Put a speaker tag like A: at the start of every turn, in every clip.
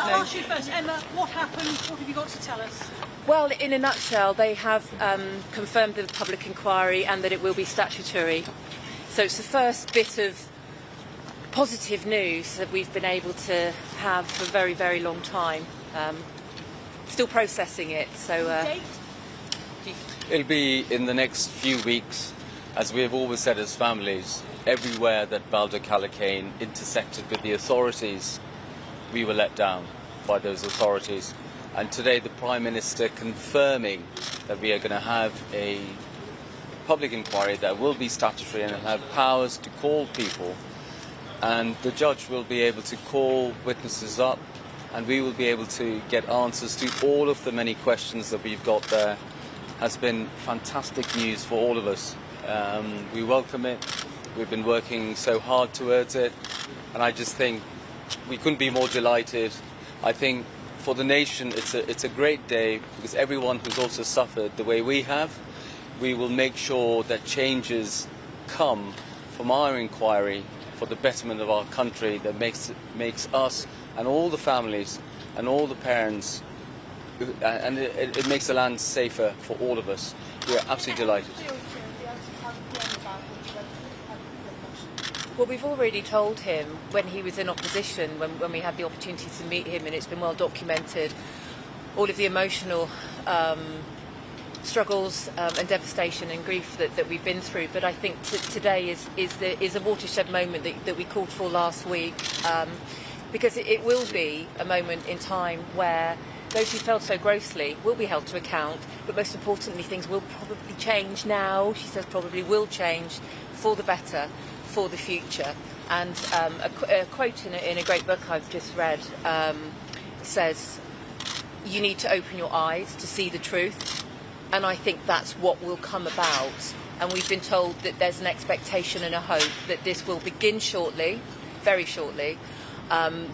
A: I'll ask you first. Emma, what happened? What have you got to tell us?
B: Well, in a nutshell, they have confirmed the public inquiry and that it will be statutory. So it's the first bit of positive news that we've been able to have for a very, very long time. Still processing it. So
A: Date?
C: It'll be in the next few weeks. As we have always said as families, everywhere that Valdo Calocane intersected with the authorities, we were let down by those authorities. And today the Prime Minister confirming that we are going to have a public inquiry that will be statutory and have powers to call people. And the judge will be able to call witnesses up and we will be able to get answers to all of the many questions that we've got there. Has been fantastic news for all of us. We welcome it. We've been working so hard towards it. And I just think we couldn't be more delighted. I think for the nation it's a great day because everyone who's also suffered the way we have, we will make sure that changes come from our inquiry for the betterment of our country that makes us and all the families and all the parents and it makes the land safer for all of us. We are absolutely delighted.
B: Well, we've already told him when he was in opposition, when we had the opportunity to meet him, and it's been well documented, all of the emotional struggles and devastation and grief that we've been through. But I think today is a watershed moment that we called for last week, because it will be a moment in time where those who failed so grossly will be held to account, but most importantly, things will probably change now. She says probably will change for the better, for the future. And a quote in a great book I've just read says, you need to open your eyes to see the truth. And I think that's what will come about. And we've been told that there's an expectation and a hope that this will begin shortly, very shortly,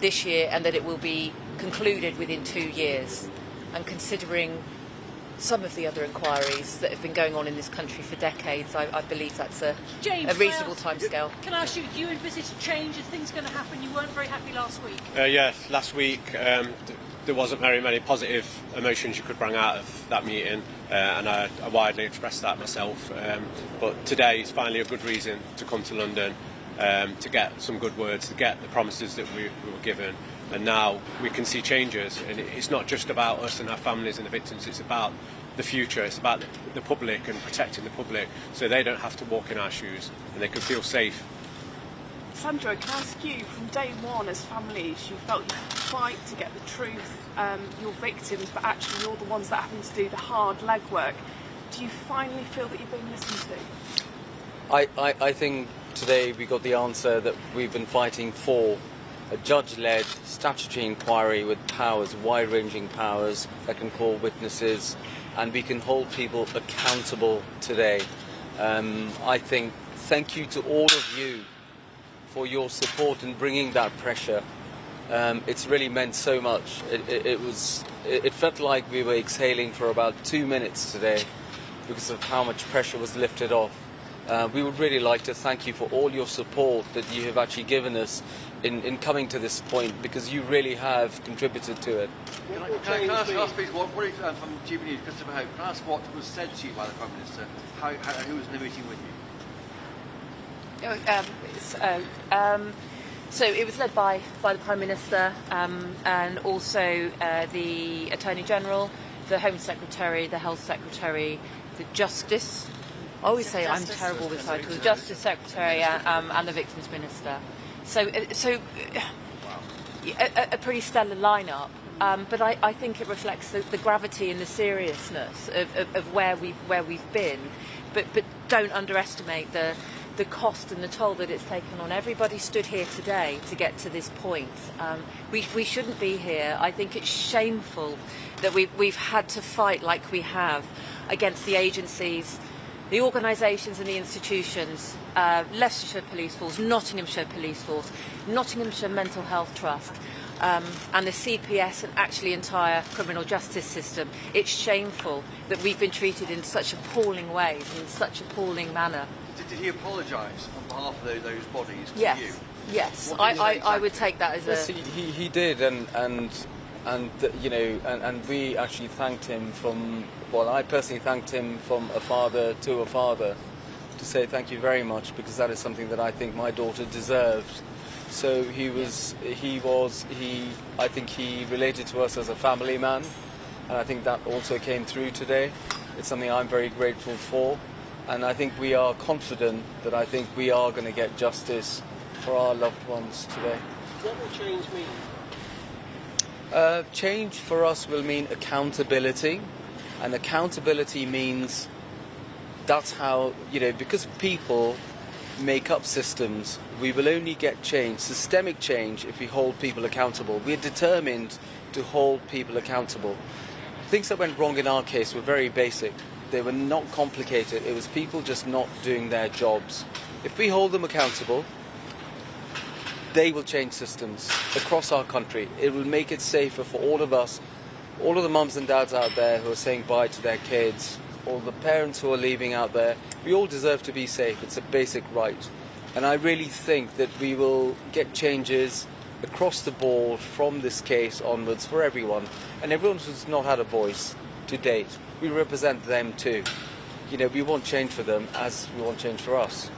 B: this year, and that it will be concluded within 2 years. And considering some of the other inquiries that have been going on in this country for decades, I believe that's a reasonable timescale.
A: Can I ask you, do you envisage a change? Is things going to happen? You weren't very happy last week.
D: Last week there wasn't very many positive emotions you could bring out of that meeting, and I widely expressed that myself. But today is finally a good reason to come to London, to get some good words, to get the promises that we were given. And now we can see changes, and it's not just about us and our families and the victims, it's about the future, it's about the public and protecting the public so they don't have to walk in our shoes and they can feel safe.
E: Sanjoy, can I ask you, from day one as families, you felt you had to fight to get the truth, your victims, but actually you're the ones that having to do the hard legwork. Do you finally feel that you've been listened to?
C: I think today we got the answer that we've been fighting for. A judge-led statutory inquiry with powers, wide-ranging powers that can call witnesses, and we can hold people accountable today. I think thank you to all of you for your support in bringing that pressure. It's really meant so much. It felt like we were exhaling for about 2 minutes today because of how much pressure was lifted off. We would really like to thank you for all your support that you have actually given us in coming to this point, because you really have contributed to it.
F: Can I ask please, what is, from GB News, Christopher Hope, can I ask what was said to you by the Prime Minister? Who was in the meeting with you?
B: So it was led by the Prime Minister, and also the Attorney General, the Home Secretary, the Health Secretary, the Justice. I always say I'm terrible with titles. The Justice Secretary and the Victims Minister. So a pretty stellar lineup. But I think it reflects the gravity and the seriousness of where we've been. But don't underestimate the cost and the toll that it's taken on everybody stood here today to get to this point. We shouldn't be here. I think it's shameful that we've had to fight like we have against the agencies, the organisations and the institutions, Leicestershire Police Force, Nottinghamshire Police Force, Nottinghamshire Mental Health Trust, and the CPS and actually entire criminal justice system. It's shameful that we've been treated in such appalling ways, in such appalling manner.
F: Did he apologise on behalf of those bodies to
B: yes.
F: you?
B: Yes, I would take that as
C: yes, he did, and and we actually thanked him I personally thanked him from a father to a father, to say thank you very much, because that is something that I think my daughter deserved. So I think he related to us as a family man, and I think that also came through today. It's something I'm very grateful for, and I think we are confident that we are going to get justice for our loved ones today.
G: What will change mean?
C: Change for us will mean accountability, and accountability means that's how, because people make up systems, we will only get change, systemic change, if we hold people accountable. We're determined to hold people accountable. Things that went wrong in our case were very basic. They were not complicated. It was people just not doing their jobs. If we hold them accountable, they will change systems across our country. It will make it safer for all of us, all of the mums and dads out there who are saying bye to their kids, all the parents who are leaving out there. We all deserve to be safe. It's a basic right. And I really think that we will get changes across the board from this case onwards for everyone. And everyone who's not had a voice to date, we represent them too. We want change for them as we want change for us.